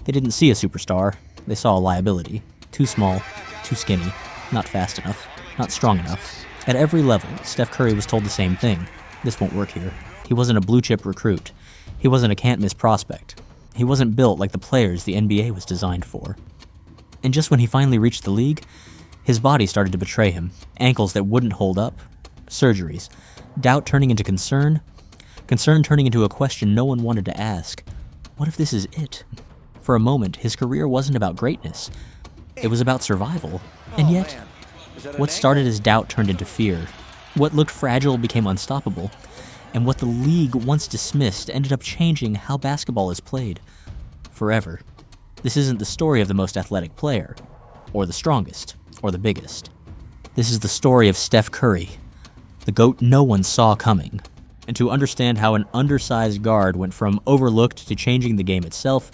They didn't see a superstar, they saw a liability. Too small, too skinny, not fast enough, not strong enough. At every level, Steph Curry was told the same thing. This won't work here. He wasn't a blue-chip recruit. He wasn't a can't-miss prospect. He wasn't built like the players the NBA was designed for. And just when he finally reached the league, his body started to betray him. Ankles that wouldn't hold up, surgeries, doubt turning into concern turning into a question no one wanted to ask. What if this is it? For a moment, his career wasn't about greatness. It was about survival. And yet, what started as doubt turned into fear. What looked fragile became unstoppable. And what the league once dismissed ended up changing how basketball is played. Forever. This isn't the story of the most athletic player, or the strongest, or the biggest. This is the story of Steph Curry, the GOAT no one saw coming. And to understand how an undersized guard went from overlooked to changing the game itself,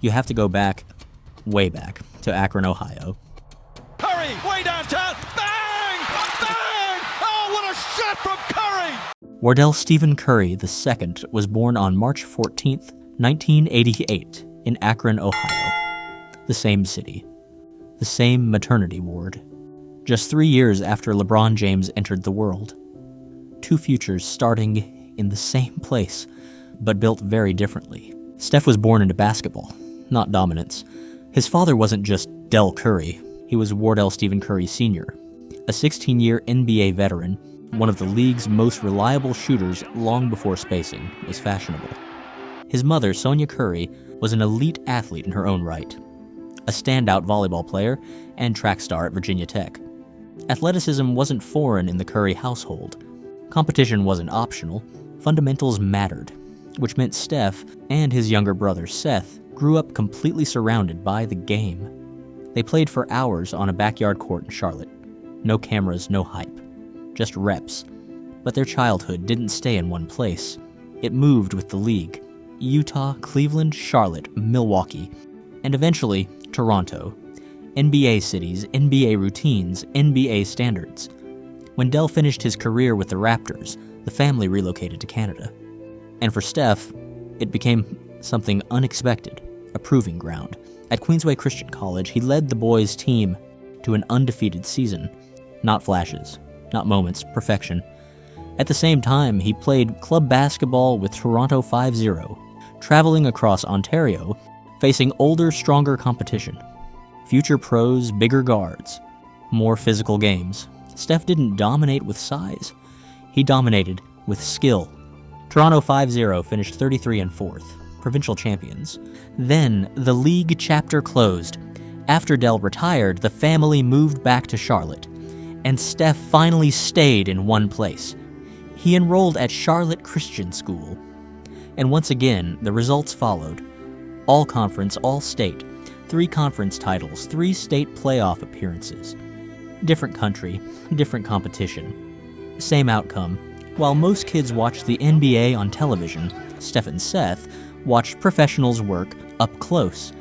you have to go back, way back, to Akron, Ohio. Curry, way downtown, bang! Bang! Oh, what a shot from Curry! Wardell Stephen Curry II was born on March 14th, 1988, in Akron, Ohio. The same city. The same maternity ward. Just 3 years after LeBron James entered the world. Two futures starting in the same place, but built very differently. Steph was born into basketball, not dominance. His father wasn't just Del Curry, he was Wardell Stephen Curry Sr., a 16-year NBA veteran, one of the league's most reliable shooters long before spacing was fashionable. His mother, Sonia Curry, was an elite athlete in her own right, a standout volleyball player and track star at Virginia Tech. Athleticism wasn't foreign in the Curry household. Competition wasn't optional. Fundamentals mattered, which meant Steph and his younger brother Seth grew up completely surrounded by the game. They played for hours on a backyard court in Charlotte. No cameras, no hype. Just reps. But their childhood didn't stay in one place. It moved with the league. Utah, Cleveland, Charlotte, Milwaukee, and eventually Toronto. NBA cities, NBA routines, NBA standards. When Del finished his career with the Raptors, the family relocated to Canada. And for Steph, it became something unexpected, a proving ground. At Queensway Christian College, he led the boys' team to an undefeated season. Not flashes, not moments, perfection. At the same time, he played club basketball with Toronto 5-0, traveling across Ontario, facing older, stronger competition. Future pros, bigger guards, more physical games. Steph didn't dominate with size. He dominated with skill. Toronto 5-0 finished 33 and 4th, provincial champions. Then, the league chapter closed. After Del retired, the family moved back to Charlotte, and Steph finally stayed in one place. He enrolled at Charlotte Christian School. And once again, the results followed. All conference, all state, 3 conference titles, 3 state playoff appearances. Different country, different competition. Same outcome. While most kids watched the NBA on television, Steph and Seth watched professionals work up close.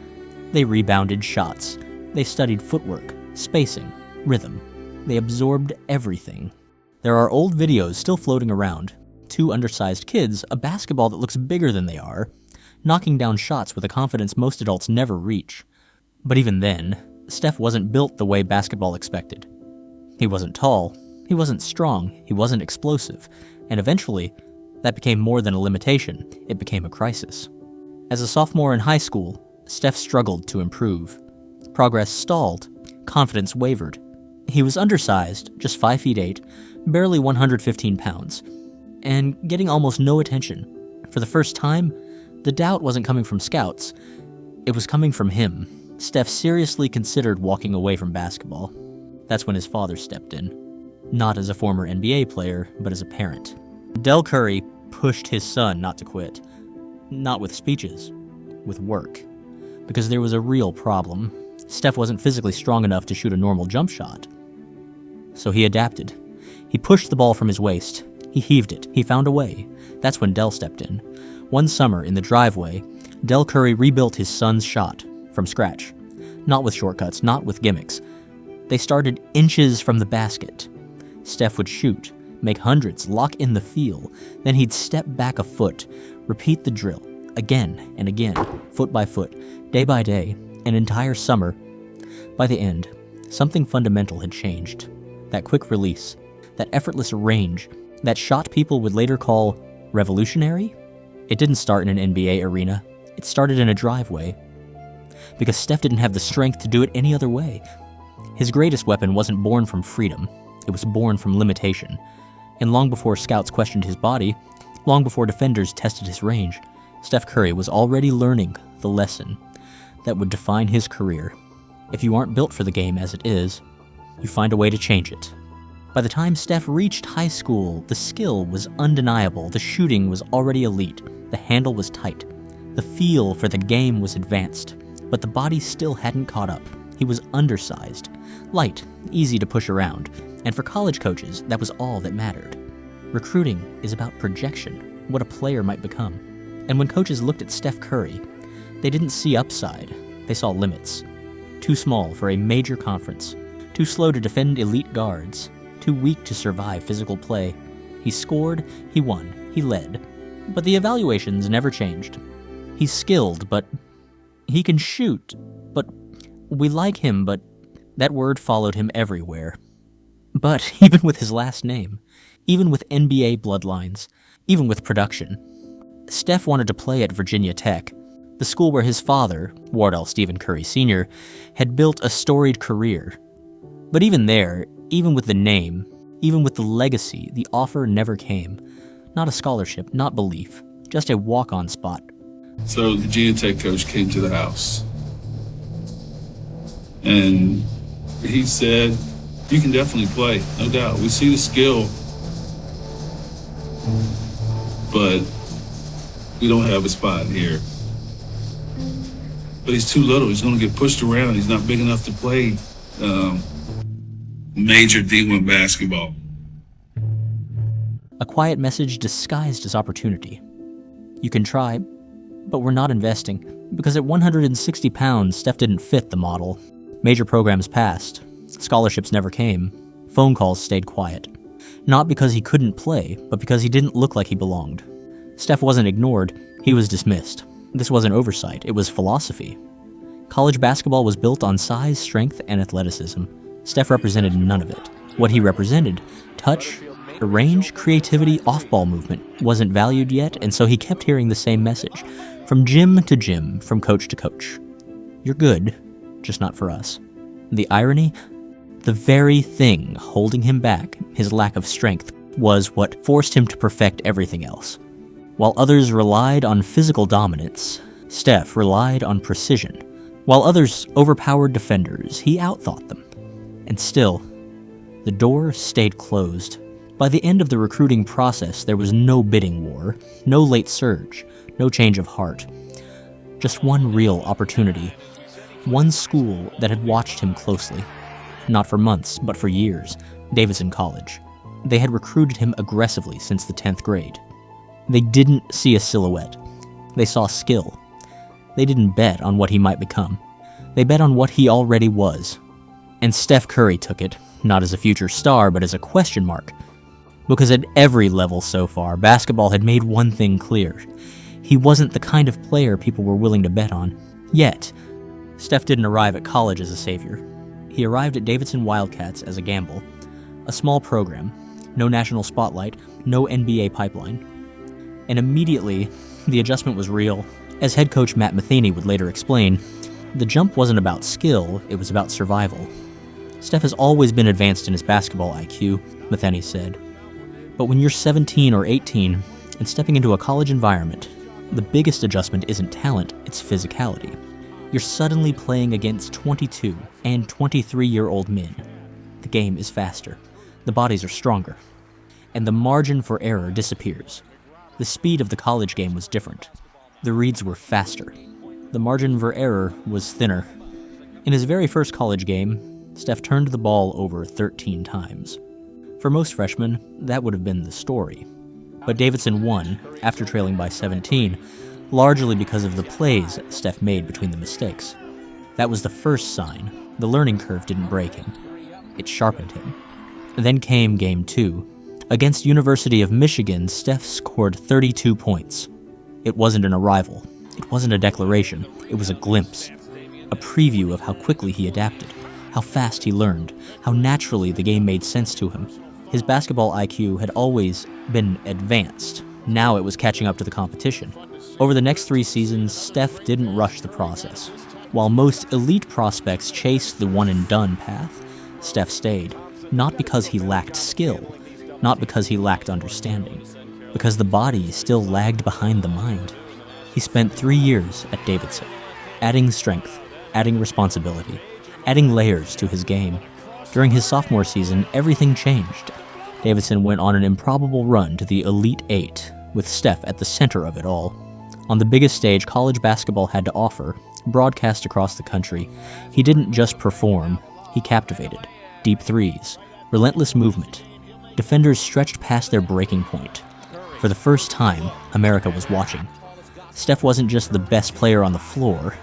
They rebounded shots. They studied footwork, spacing, rhythm. They absorbed everything. There are old videos still floating around. 2 undersized kids, a basketball that looks bigger than they are, knocking down shots with a confidence most adults never reach. But even then, Steph wasn't built the way basketball expected. He wasn't tall, he wasn't strong, he wasn't explosive, and eventually, that became more than a limitation, it became a crisis. As a sophomore in high school, Steph struggled to improve. Progress stalled, confidence wavered. He was undersized, just 5'8", barely 115 pounds, and getting almost no attention. For the first time, the doubt wasn't coming from scouts, it was coming from him. Steph seriously considered walking away from basketball. That's when his father stepped in. Not as a former NBA player, but as a parent. Del Curry pushed his son not to quit. Not with speeches, with work. Because there was a real problem. Steph wasn't physically strong enough to shoot a normal jump shot. So he adapted. He pushed the ball from his waist. He heaved it. He found a way. That's when Del stepped in. One summer, in the driveway, Del Curry rebuilt his son's shot from scratch. Not with shortcuts, not with gimmicks. They started inches from the basket. Steph would shoot, make hundreds, lock in the feel, then he'd step back a foot, repeat the drill, again and again, foot by foot, day by day, an entire summer. By the end, something fundamental had changed. That quick release, that effortless range, that shot people would later call revolutionary? It didn't start in an NBA arena. It started in a driveway. Because Steph didn't have the strength to do it any other way. His greatest weapon wasn't born from freedom. It was born from limitation. And long before scouts questioned his body, long before defenders tested his range, Steph Curry was already learning the lesson that would define his career. If you aren't built for the game as it is, you find a way to change it. By the time Steph reached high school, the skill was undeniable, the shooting was already elite, the handle was tight, the feel for the game was advanced, but the body still hadn't caught up. He was undersized, light, easy to push around, and for college coaches, that was all that mattered. Recruiting is about projection, what a player might become. And when coaches looked at Steph Curry, they didn't see upside, they saw limits. Too small for a major conference, too slow to defend elite guards, too weak to survive physical play. He scored, he won, he led. But the evaluations never changed. He's skilled, but he can shoot. But we like him, but that word followed him everywhere. But even with his last name, even with NBA bloodlines, even with production, Steph wanted to play at Virginia Tech, the school where his father, Wardell Stephen Curry Sr., had built a storied career. But even there, even with the name, even with the legacy, the offer never came. Not a scholarship, not belief, just a walk-on spot. So the Virginia Tech coach came to the house. And he said, you can definitely play, no doubt. We see the skill, but we don't have a spot here. But he's too little. He's going to get pushed around. He's not big enough to play major D1 basketball. A quiet message disguised as opportunity. You can try, but we're not investing, because at 160 pounds, Steph didn't fit the model. Major programs passed. Scholarships never came. Phone calls stayed quiet. Not because he couldn't play, but because he didn't look like he belonged. Steph wasn't ignored, he was dismissed. This wasn't oversight, it was philosophy. College basketball was built on size, strength, and athleticism. Steph represented none of it. What he represented, touch, range, creativity, off-ball movement, wasn't valued yet, and so he kept hearing the same message. From gym to gym, from coach to coach. You're good, just not for us. The irony? The very thing holding him back, his lack of strength, was what forced him to perfect everything else. While others relied on physical dominance, Steph relied on precision. While others overpowered defenders, he outthought them. And still, the door stayed closed. By the end of the recruiting process, there was no bidding war, no late surge, no change of heart. Just one real opportunity. One school that had watched him closely. Not for months, but for years. Davidson College. They had recruited him aggressively since the 10th grade. They didn't see a silhouette. They saw skill. They didn't bet on what he might become. They bet on what he already was. And Steph Curry took it, not as a future star, but as a question mark. Because at every level so far, basketball had made one thing clear. He wasn't the kind of player people were willing to bet on. Yet, Steph didn't arrive at college as a savior. He arrived at Davidson Wildcats as a gamble. A small program, no national spotlight, no NBA pipeline. And immediately, the adjustment was real. As head coach Matt Matheny would later explain, the jump wasn't about skill, it was about survival. Steph has always been advanced in his basketball IQ, Matheny said. But when you're 17 or 18 and stepping into a college environment, the biggest adjustment isn't talent, it's physicality. You're suddenly playing against 22 and 23-year-old men. The game is faster, the bodies are stronger, and the margin for error disappears. The speed of the college game was different. The reads were faster. The margin for error was thinner. In his very first college game, Steph turned the ball over 13 times. For most freshmen, that would have been the story. But Davidson won, after trailing by 17, largely because of the plays Steph made between the mistakes. That was the first sign. The learning curve didn't break him. It sharpened him. Then came Game 2. Against University of Michigan, Steph scored 32 points. It wasn't an arrival. It wasn't a declaration, it was a glimpse. A preview of how quickly he adapted, how fast he learned, how naturally the game made sense to him. His basketball IQ had always been advanced. Now it was catching up to the competition. Over the next 3 seasons, Steph didn't rush the process. While most elite prospects chased the one-and-done path, Steph stayed. Not because he lacked skill, not because he lacked understanding, because the body still lagged behind the mind. He spent 3 years at Davidson, adding strength, adding responsibility, adding layers to his game. During his sophomore season, everything changed. Davidson went on an improbable run to the Elite Eight, with Steph at the center of it all. On the biggest stage college basketball had to offer, broadcast across the country, he didn't just perform, he captivated. Deep threes, relentless movement. Defenders stretched past their breaking point. For the first time, America was watching. Steph wasn't just the best player on the floor.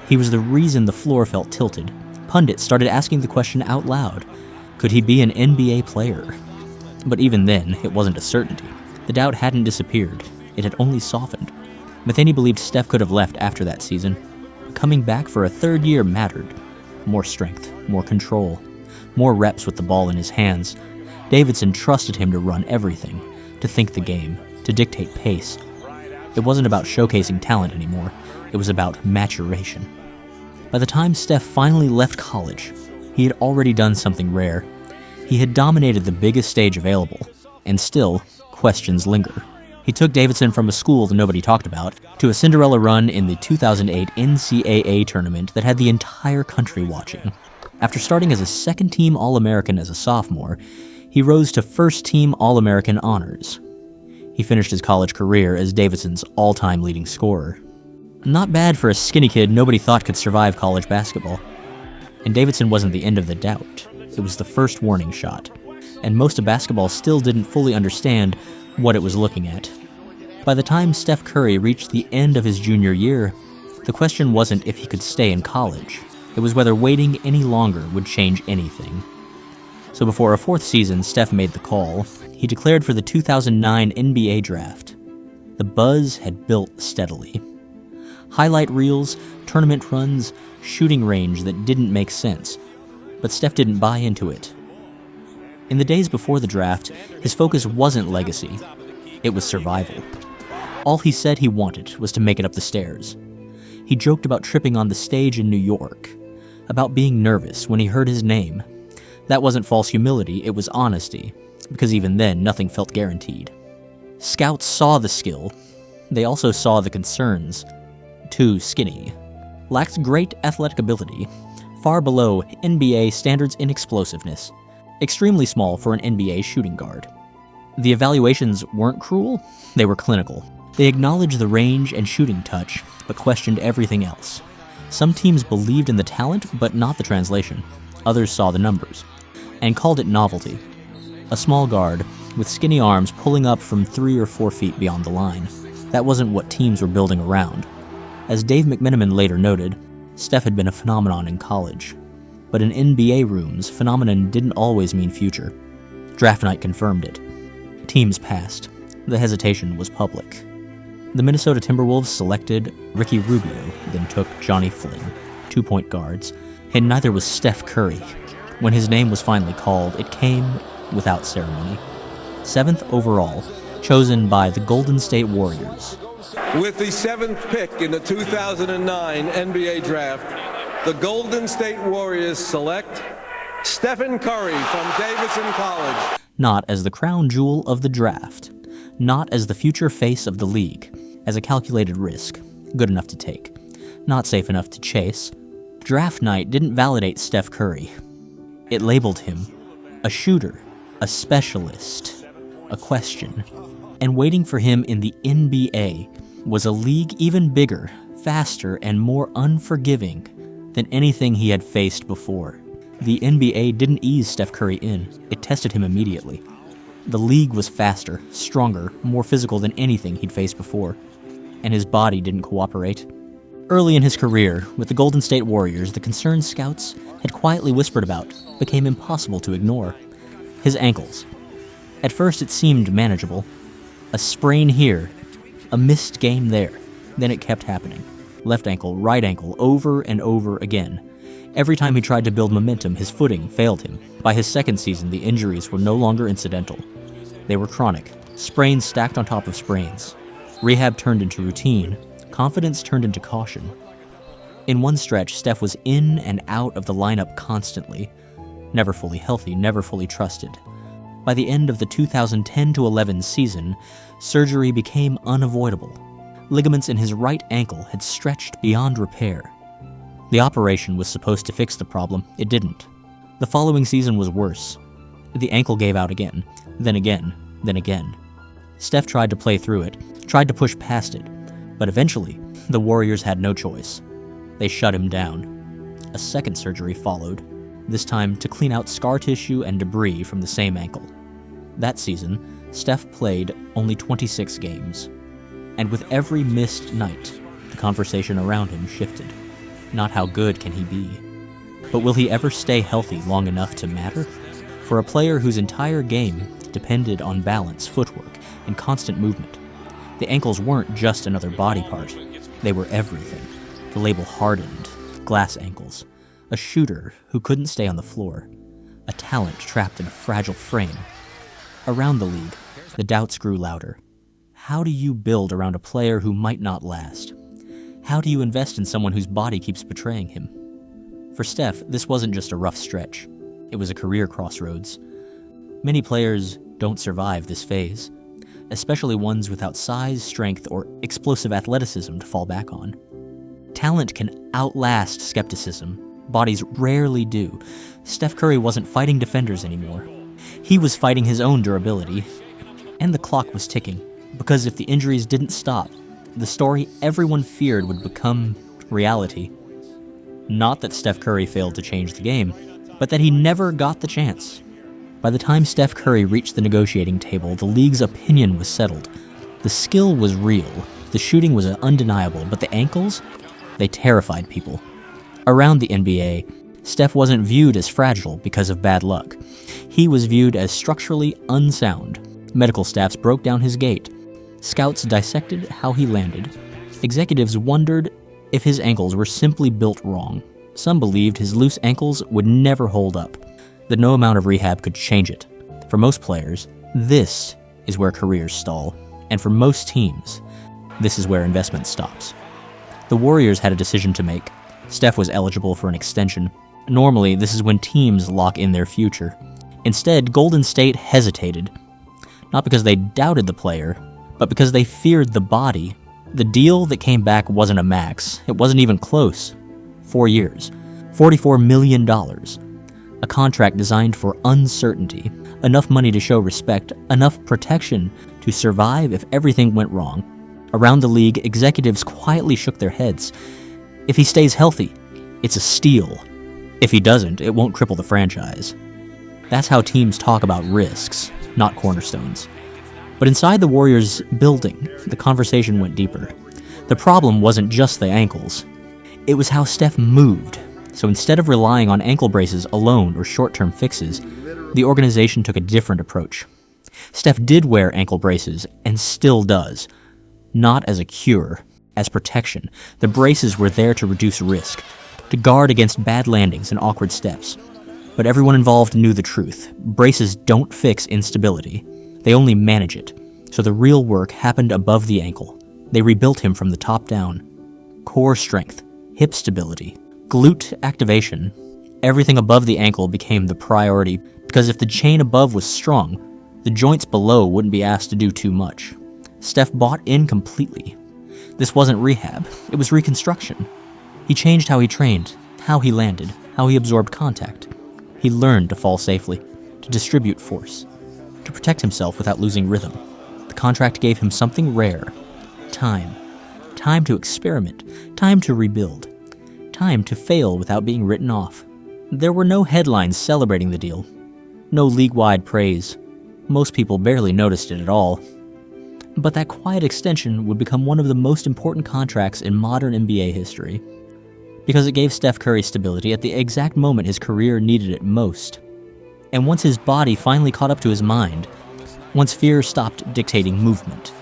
He was the reason the floor felt tilted. Pundits started asking the question out loud. Could he be an NBA player? But even then, it wasn't a certainty. The doubt hadn't disappeared. It had only softened. Matheny believed Steph could have left after that season. Coming back for a 3rd year mattered. More strength, more control, more reps with the ball in his hands. Davidson trusted him to run everything, to think the game, to dictate pace. It wasn't about showcasing talent anymore. It was about maturation. By the time Steph finally left college, he had already done something rare. He had dominated the biggest stage available, and still, questions linger. He took Davidson from a school that nobody talked about to a Cinderella run in the 2008 NCAA tournament that had the entire country watching. After starting as a second-team All-American as a sophomore, he rose to first-team All-American honors. He finished his college career as Davidson's all-time leading scorer. Not bad for a skinny kid nobody thought could survive college basketball. And Davidson wasn't the end of the doubt. It was the first warning shot. And most of basketball still didn't fully understand what it was looking at. By the time Steph Curry reached the end of his junior year, the question wasn't if he could stay in college. It was whether waiting any longer would change anything. So before a 4th season, Steph made the call. He declared for the 2009 NBA draft. The buzz had built steadily. Highlight reels, tournament runs, shooting range that didn't make sense. But Steph didn't buy into it. In the days before the draft, his focus wasn't legacy. It was survival. All he said he wanted was to make it up the stairs. He joked about tripping on the stage in New York, about being nervous when he heard his name. That wasn't false humility, it was honesty, because even then, nothing felt guaranteed. Scouts saw the skill. They also saw the concerns. Too skinny. Lacked great athletic ability, far below NBA standards in explosiveness. Extremely small for an NBA shooting guard. The evaluations weren't cruel, they were clinical. They acknowledged the range and shooting touch, but questioned everything else. Some teams believed in the talent, but not the translation. Others saw the numbers, and called it novelty. A small guard, with skinny arms pulling up from 3 or 4 feet beyond the line. That wasn't what teams were building around. As Dave McMenamin later noted, Steph had been a phenomenon in college. But in NBA rooms, phenomenon didn't always mean future. Draft night confirmed it. Teams passed. The hesitation was public. The Minnesota Timberwolves selected Ricky Rubio, then took Johnny Flynn, 2-point guards, and neither was Steph Curry. When his name was finally called, it came without ceremony. 7th overall, chosen by the Golden State Warriors. With the 7th pick in the 2009 NBA Draft, the Golden State Warriors select Stephen Curry from Davidson College. Not as the crown jewel of the draft. Not as the future face of the league. As a calculated risk. Good enough to take. Not safe enough to chase. Draft night didn't validate Steph Curry. It labeled him a shooter, a specialist, a question. And waiting for him in the NBA was a league even bigger, faster, and more unforgiving than anything he had faced before. The NBA didn't ease Steph Curry in, it tested him immediately. The league was faster, stronger, more physical than anything he'd faced before, and his body didn't cooperate. Early in his career, with the Golden State Warriors, the concerned scouts had quietly whispered about became impossible to ignore. His ankles. At first it seemed manageable. A sprain here, a missed game there. Then it kept happening. Left ankle, right ankle, over and over again. Every time he tried to build momentum, his footing failed him. By his second season, the injuries were no longer incidental. They were chronic. Sprains stacked on top of sprains. Rehab turned into routine. Confidence turned into caution. In one stretch, Steph was in and out of the lineup constantly. Never fully healthy, never fully trusted. By the end of the 2010-11 season, surgery became unavoidable. Ligaments in his right ankle had stretched beyond repair. The operation was supposed to fix the problem. It didn't. The following season was worse. The ankle gave out again, then again, then again. Steph tried to play through it, tried to push past it, but eventually, the Warriors had no choice. They shut him down. A second surgery followed, this time to clean out scar tissue and debris from the same ankle. That season, Steph played only 26 games. And with every missed night, the conversation around him shifted. Not how good can he be, but will he ever stay healthy long enough to matter? For a player whose entire game depended on balance, footwork, and constant movement, the ankles weren't just another body part. They were everything. The label hardened, glass ankles. A shooter who couldn't stay on the floor. A talent trapped in a fragile frame. Around the league, the doubts grew louder. How do you build around a player who might not last? How do you invest in someone whose body keeps betraying him? For Steph, this wasn't just a rough stretch. It was a career crossroads. Many players don't survive this phase, especially ones without size, strength, or explosive athleticism to fall back on. Talent can outlast skepticism. Bodies rarely do. Steph Curry wasn't fighting defenders anymore. He was fighting his own durability. And the clock was ticking, because if the injuries didn't stop, the story everyone feared would become reality. Not that Steph Curry failed to change the game, but that he never got the chance. By the time Steph Curry reached the negotiating table, the league's opinion was settled. The skill was real, the shooting was undeniable, but the ankles? They terrified people. Around the NBA, Steph wasn't viewed as fragile because of bad luck. He was viewed as structurally unsound. Medical staffs broke down his gait. Scouts dissected how he landed. Executives wondered if his ankles were simply built wrong. Some believed his loose ankles would never hold up, that no amount of rehab could change it. For most players, this is where careers stall. And for most teams, this is where investment stops. The Warriors had a decision to make. Steph was eligible for an extension. Normally, this is when teams lock in their future. Instead, Golden State hesitated. Not because they doubted the player, but because they feared the body. The deal that came back wasn't a max. It wasn't even close. 4 years. $44 million. A contract designed for uncertainty. Enough money to show respect. Enough protection to survive if everything went wrong. Around the league, executives quietly shook their heads. If he stays healthy, it's a steal. If he doesn't, it won't cripple the franchise. That's how teams talk about risks, not cornerstones. But inside the Warriors building, the conversation went deeper. The problem wasn't just the ankles. It was how Steph moved. So instead of relying on ankle braces alone or short-term fixes, the organization took a different approach. Steph did wear ankle braces, and still does. Not as a cure, as protection. The braces were there to reduce risk, to guard against bad landings and awkward steps. But everyone involved knew the truth. Braces don't fix instability. They only manage it. So the real work happened above the ankle. They rebuilt him from the top down. Core strength, hip stability, glute activation. Everything above the ankle became the priority, because if the chain above was strong, the joints below wouldn't be asked to do too much. Steph bought in completely. This wasn't rehab, it was reconstruction. He changed how he trained, how he landed, how he absorbed contact. He learned to fall safely, to distribute force, to protect himself without losing rhythm. The contract gave him something rare. Time. Time to experiment, time to rebuild, time to fail without being written off. There were no headlines celebrating the deal, no league-wide praise. Most people barely noticed it at all. But that quiet extension would become one of the most important contracts in modern NBA history, because it gave Steph Curry stability at the exact moment his career needed it most. And once his body finally caught up to his mind, once fear stopped dictating movement,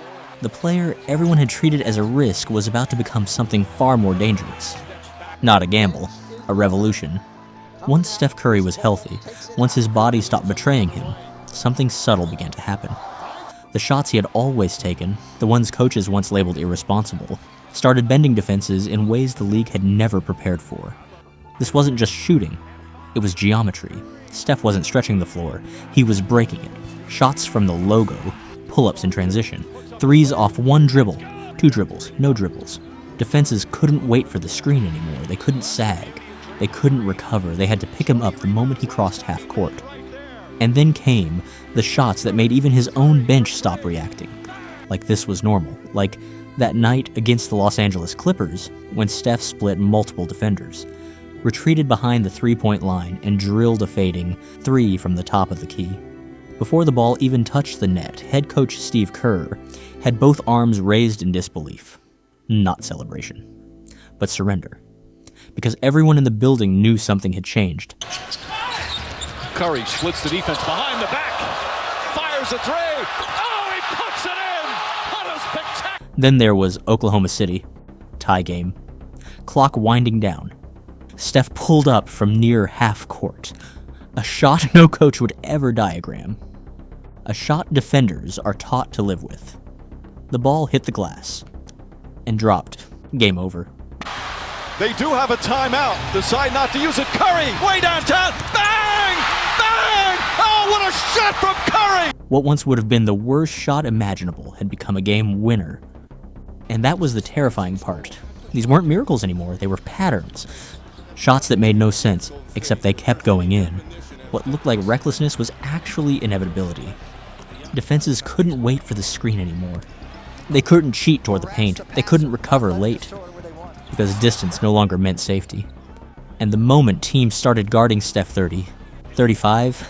The player everyone had treated as a risk was about to become something far more dangerous. Not a gamble, a revolution. Once Steph Curry was healthy, once his body stopped betraying him, something subtle began to happen. The shots he had always taken, the ones coaches once labeled irresponsible, started bending defenses in ways the league had never prepared for. This wasn't just shooting, it was geometry. Steph wasn't stretching the floor, he was breaking it. Shots from the logo, pull-ups in transition, threes off one dribble, two dribbles, no dribbles. Defenses couldn't wait for the screen anymore, they couldn't sag, they couldn't recover, they had to pick him up the moment he crossed half court. And then came the shots that made even his own bench stop reacting. Like this was normal, like that night against the Los Angeles Clippers when Steph split multiple defenders, retreated behind the three-point line and drilled a fading three from the top of the key. Before the ball even touched the net, head coach Steve Kerr had both arms raised in disbelief. Not celebration, but surrender. Because everyone in the building knew something had changed. Curry splits the defense behind the back, fires a three. Oh, he puts it in! What a spectacular! Then there was Oklahoma City. Tie game. Clock winding down. Steph pulled up from near half court. A shot no coach would ever diagram. A shot defenders are taught to live with. The ball hit the glass and dropped. Game over. They do have a timeout. Decide not to use it. Curry, way downtown. Bang! Bang! Oh, what a shot from Curry! What once would have been the worst shot imaginable had become a game winner. And that was the terrifying part. These weren't miracles anymore, they were patterns. Shots that made no sense, except they kept going in. What looked like recklessness was actually inevitability. Defenses couldn't wait for the screen anymore. They couldn't cheat toward the paint, they couldn't recover late. Because distance no longer meant safety. And the moment teams started guarding Steph 30, 35,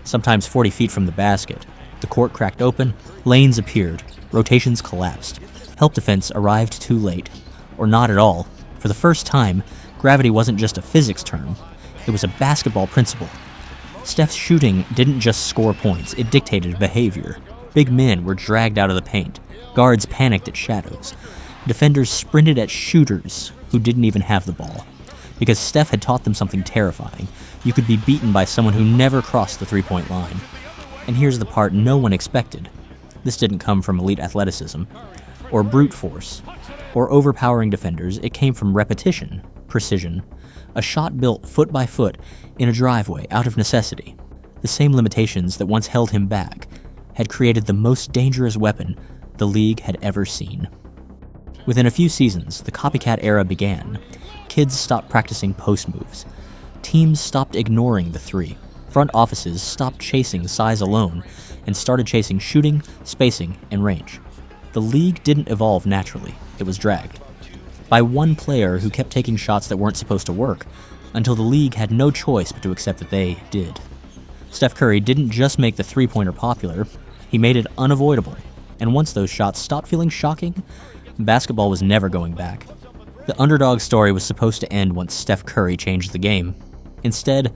sometimes 40 feet from the basket, the court cracked open, lanes appeared, rotations collapsed. Help defense arrived too late, or not at all. For the first time, gravity wasn't just a physics term, it was a basketball principle. Steph's shooting didn't just score points, it dictated behavior. Big men were dragged out of the paint, guards panicked at shadows. Defenders sprinted at shooters who didn't even have the ball. Because Steph had taught them something terrifying. You could be beaten by someone who never crossed the three-point line. And here's the part no one expected. This didn't come from elite athleticism, or brute force, or overpowering defenders. It came from repetition, precision, a shot built foot by foot in a driveway out of necessity. The same limitations that once held him back had created the most dangerous weapon the league had ever seen. Within a few seasons, the copycat era began. Kids stopped practicing post moves. Teams stopped ignoring the three. Front offices stopped chasing size alone and started chasing shooting, spacing, and range. The league didn't evolve naturally, it was dragged. By one player who kept taking shots that weren't supposed to work, until the league had no choice but to accept that they did. Steph Curry didn't just make the three-pointer popular, he made it unavoidable. And once those shots stopped feeling shocking, basketball was never going back. The underdog story was supposed to end once Steph Curry changed the game. Instead,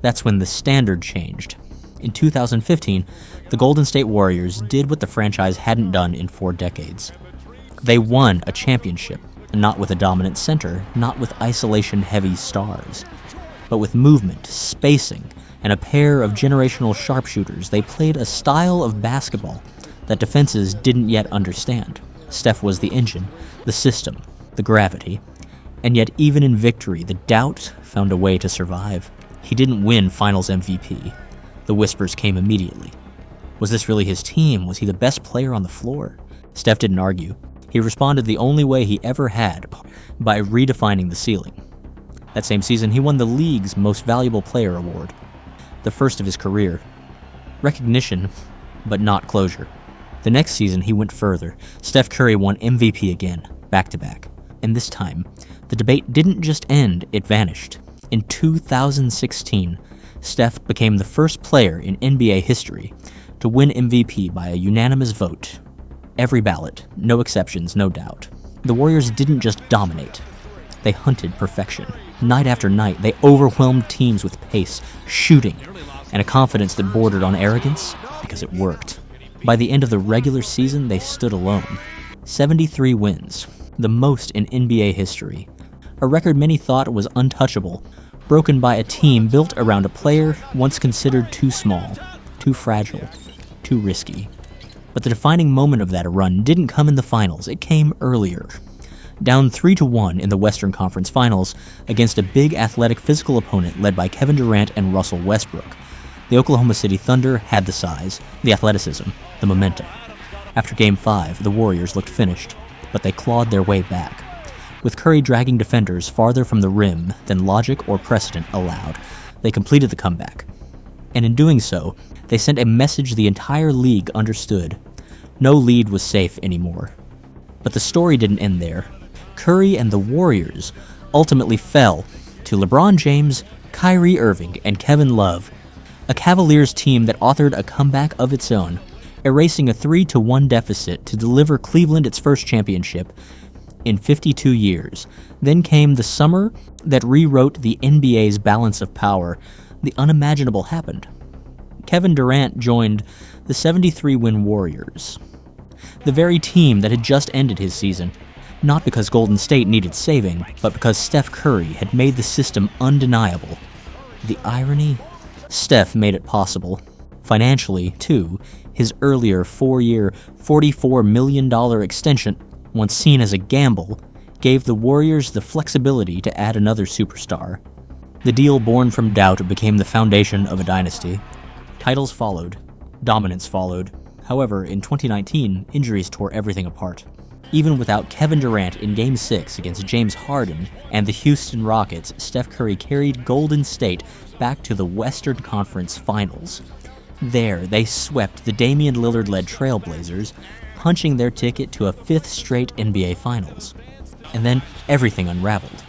that's when the standard changed. In 2015, the Golden State Warriors did what the franchise hadn't done in 4 decades. They won a championship, not with a dominant center, not with isolation-heavy stars, but with movement, spacing, and a pair of generational sharpshooters. They played a style of basketball that defenses didn't yet understand. Steph was the engine, the system, the gravity. And yet even in victory, the doubt found a way to survive. He didn't win Finals MVP. The whispers came immediately. Was this really his team? Was he the best player on the floor? Steph didn't argue. He responded the only way he ever had, by redefining the ceiling. That same season, he won the league's Most Valuable Player award, the first of his career. Recognition, but not closure. The next season, he went further. Steph Curry won MVP again, back-to-back. And this time, the debate didn't just end, it vanished. In 2016, Steph became the first player in NBA history to win MVP by a unanimous vote. Every ballot, no exceptions, no doubt. The Warriors didn't just dominate, they hunted perfection. Night after night, they overwhelmed teams with pace, shooting, and a confidence that bordered on arrogance because it worked. By the end of the regular season, they stood alone. 73 wins, the most in NBA history. A record many thought was untouchable, broken by a team built around a player once considered too small, too fragile, too risky. But the defining moment of that run didn't come in the finals, it came earlier. Down 3-1 in the Western Conference Finals against a big athletic physical opponent led by Kevin Durant and Russell Westbrook, the Oklahoma City Thunder had the size, the athleticism, the momentum. After Game 5, the Warriors looked finished, but they clawed their way back. With Curry dragging defenders farther from the rim than logic or precedent allowed, they completed the comeback. And in doing so, they sent a message the entire league understood. No lead was safe anymore. But the story didn't end there. Curry and the Warriors ultimately fell to LeBron James, Kyrie Irving, and Kevin Love, a Cavaliers team that authored a comeback of its own, erasing a 3-1 deficit to deliver Cleveland its first championship in 52 years. Then came the summer that rewrote the NBA's balance of power. The unimaginable happened. Kevin Durant joined the 73-win Warriors, the very team that had just ended his season, not because Golden State needed saving, but because Steph Curry had made the system undeniable. The irony? Steph made it possible. Financially, too, his earlier 4-year, $44 million extension, once seen as a gamble, gave the Warriors the flexibility to add another superstar. The deal born from doubt became the foundation of a dynasty. Titles followed. Dominance followed. However, in 2019, injuries tore everything apart. Even without Kevin Durant in Game 6 against James Harden and the Houston Rockets, Steph Curry carried Golden State back to the Western Conference Finals. There, they swept the Damian Lillard-led Trailblazers, punching their ticket to a 5th straight NBA Finals. And then everything unraveled.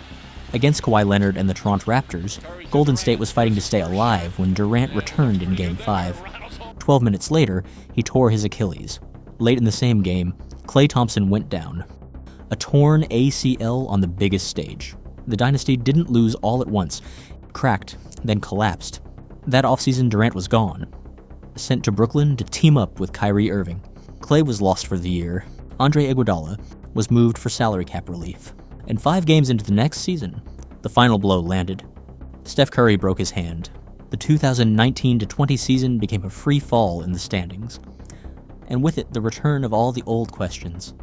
Against Kawhi Leonard and the Toronto Raptors, Golden State was fighting to stay alive when Durant returned in Game 5. 12 minutes later, he tore his Achilles. Late in the same game, Klay Thompson went down. A torn ACL on the biggest stage. The dynasty didn't lose all at once. It cracked, then collapsed. That offseason, Durant was gone. Sent to Brooklyn to team up with Kyrie Irving. Klay was lost for the year. Andre Iguodala was moved for salary cap relief. And 5 games into the next season, the final blow landed. Steph Curry broke his hand. The 2019-20 season became a free fall in the standings. And with it, the return of all the old questions.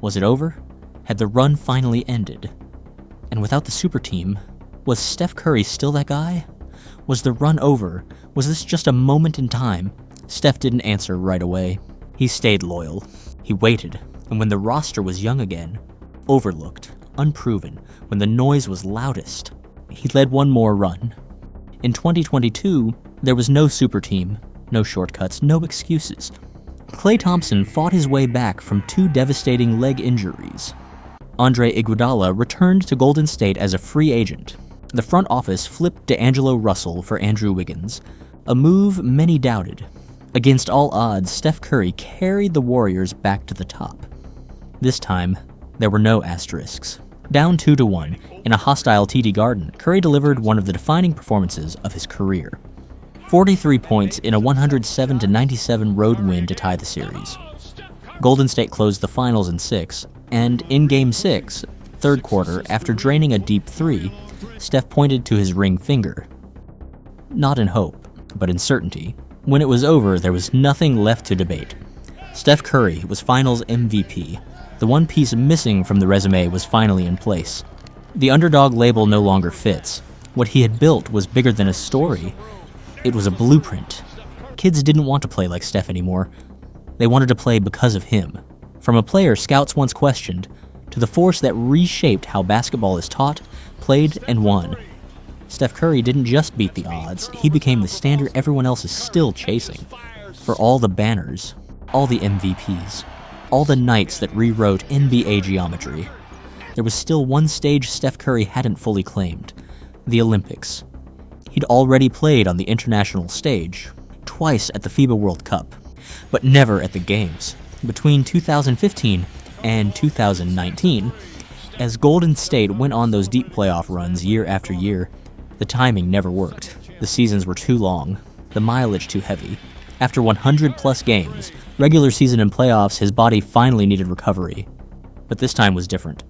Was it over? Had the run finally ended? And without the super team, was Steph Curry still that guy? Was the run over? Was this just a moment in time? Steph didn't answer right away. He stayed loyal. He waited, and when the roster was young again, overlooked, unproven, when the noise was loudest, he led one more run. In 2022, there was no super team, no shortcuts, no excuses. Klay Thompson fought his way back from 2 devastating leg injuries. Andre Iguodala returned to Golden State as a free agent. The front office flipped D'Angelo Russell for Andrew Wiggins, a move many doubted. Against all odds, Steph Curry carried the Warriors back to the top. This time, there were no asterisks. Down 2-1, in a hostile TD Garden, Curry delivered one of the defining performances of his career. 43 points in a 107-97 road win to tie the series. Golden State closed the finals in 6, and in Game 6, third quarter, after draining a deep 3, Steph pointed to his ring finger. Not in hope, but in certainty. When it was over, there was nothing left to debate. Steph Curry was Finals MVP. The one piece missing from the resume was finally in place. The Underdog label no longer fits. What he had built was bigger than a story. It was a blueprint. Kids didn't want to play like Steph anymore. They wanted to play because of him. From a player scouts once questioned, to the force that reshaped how basketball is taught, played, and won. Steph Curry didn't just beat the odds, he became the standard everyone else is still chasing. For all the banners, all the MVPs, all the nights that rewrote NBA geometry, there was still one stage Steph Curry hadn't fully claimed, the Olympics. He'd already played on the international stage, twice at the FIBA World Cup, but never at the Games. Between 2015 and 2019, as Golden State went on those deep playoff runs year after year, the timing never worked. The seasons were too long, the mileage too heavy. After 100-plus games, regular season and playoffs, his body finally needed recovery. But this time was different.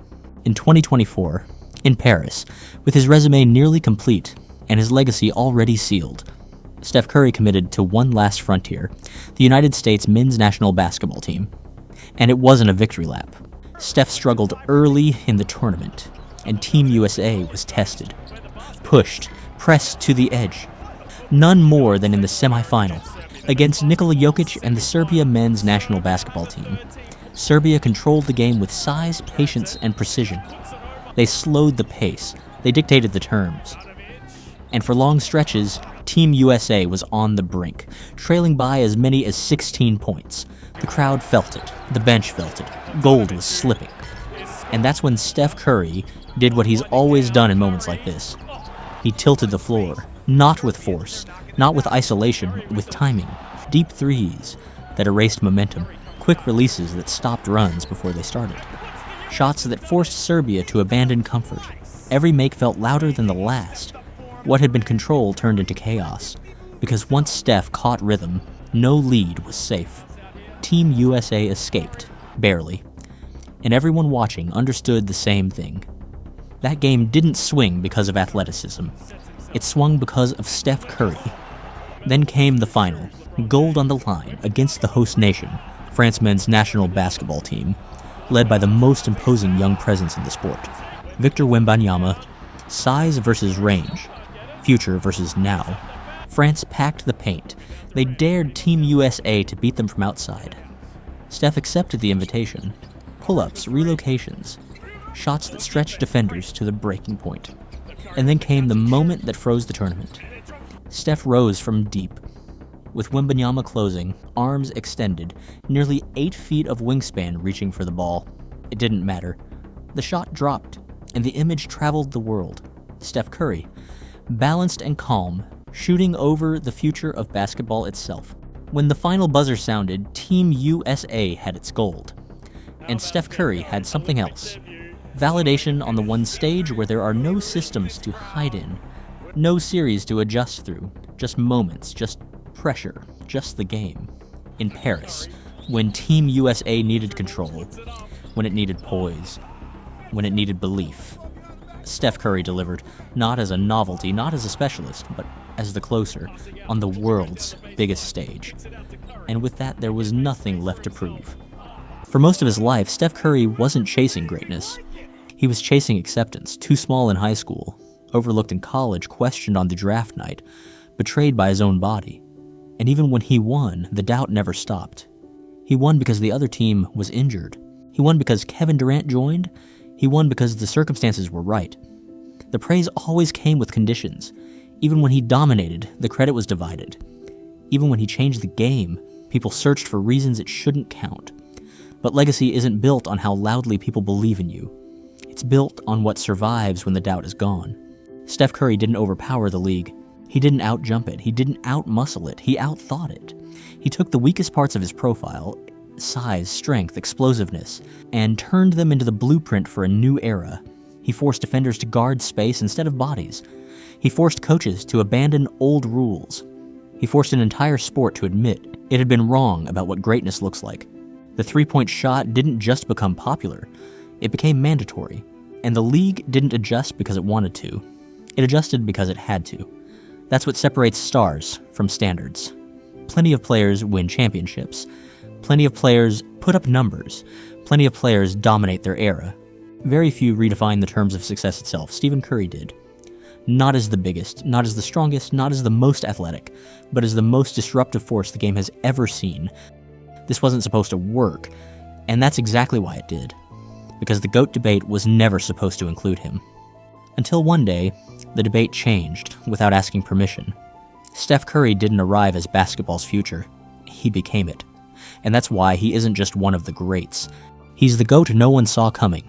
In 2024, in Paris, with his resume nearly complete and his legacy already sealed, Steph Curry committed to one last frontier, the United States men's national basketball team. And it wasn't a victory lap. Steph struggled early in the tournament, and Team USA was tested, pushed, pressed to the edge. None more than in the semifinal, against Nikola Jokic and the Serbia men's national basketball team. Serbia controlled the game with size, patience, and precision. They slowed the pace, they dictated the terms. And for long stretches, Team USA was on the brink, trailing by as many as 16 points. The crowd felt it, the bench felt it, gold was slipping. And that's when Steph Curry did what he's always done in moments like this. He tilted the floor, not with force, not with isolation, with timing. Deep threes that erased momentum, quick releases that stopped runs before they started. Shots that forced Serbia to abandon comfort. Every make felt louder than the last. What had been control turned into chaos, because once Steph caught rhythm, no lead was safe. Team USA escaped, barely. And everyone watching understood the same thing. That game didn't swing because of athleticism. It swung because of Steph Curry. Then came the final, gold on the line against the host nation, France men's national basketball team, led by the most imposing young presence in the sport. Victor Wembanyama, size versus range, future versus now. France packed the paint. They dared Team USA to beat them from outside. Steph accepted the invitation. Pull-ups, relocations, shots that stretched defenders to the breaking point. And then came the moment that froze the tournament. Steph rose from deep. With Wembanyama closing, arms extended, nearly 8 feet of wingspan reaching for the ball. It didn't matter. The shot dropped, and the image traveled the world. Steph Curry, balanced and calm, shooting over the future of basketball itself. When the final buzzer sounded, Team USA had its gold. And Steph Curry had something else. Validation on the one stage where there are no systems to hide in, no series to adjust through, just moments, just pressure, just the game. In Paris, when Team USA needed control, when it needed poise, when it needed belief, Steph Curry delivered, not as a novelty, not as a specialist, but as the closer, on the world's biggest stage. And with that, there was nothing left to prove. For most of his life, Steph Curry wasn't chasing greatness. He was chasing acceptance, too small in high school, overlooked in college, questioned on the draft night, betrayed by his own body. And even when he won, the doubt never stopped. He won because the other team was injured. He won because Kevin Durant joined. He won because the circumstances were right. The praise always came with conditions. Even when he dominated, the credit was divided. Even when he changed the game, people searched for reasons it shouldn't count. But legacy isn't built on how loudly people believe in you. It's built on what survives when the doubt is gone. Steph Curry didn't overpower the league. He didn't outjump it. He didn't outmuscle it. He outthought it. He took the weakest parts of his profile, size, strength, explosiveness, and turned them into the blueprint for a new era. He forced defenders to guard space instead of bodies. He forced coaches to abandon old rules. He forced an entire sport to admit it had been wrong about what greatness looks like. The three-point shot didn't just become popular. It became mandatory. And the league didn't adjust because it wanted to. It adjusted because it had to. That's what separates stars from standards. Plenty of players win championships. Plenty of players put up numbers. Plenty of players dominate their era. Very few redefine the terms of success itself. Stephen Curry did. Not as the biggest, not as the strongest, not as the most athletic, but as the most disruptive force the game has ever seen. This wasn't supposed to work, and that's exactly why it did. Because the GOAT debate was never supposed to include him. Until one day, the debate changed without asking permission. Steph Curry didn't arrive as basketball's future. He became it. And that's why he isn't just one of the greats. He's the GOAT no one saw coming.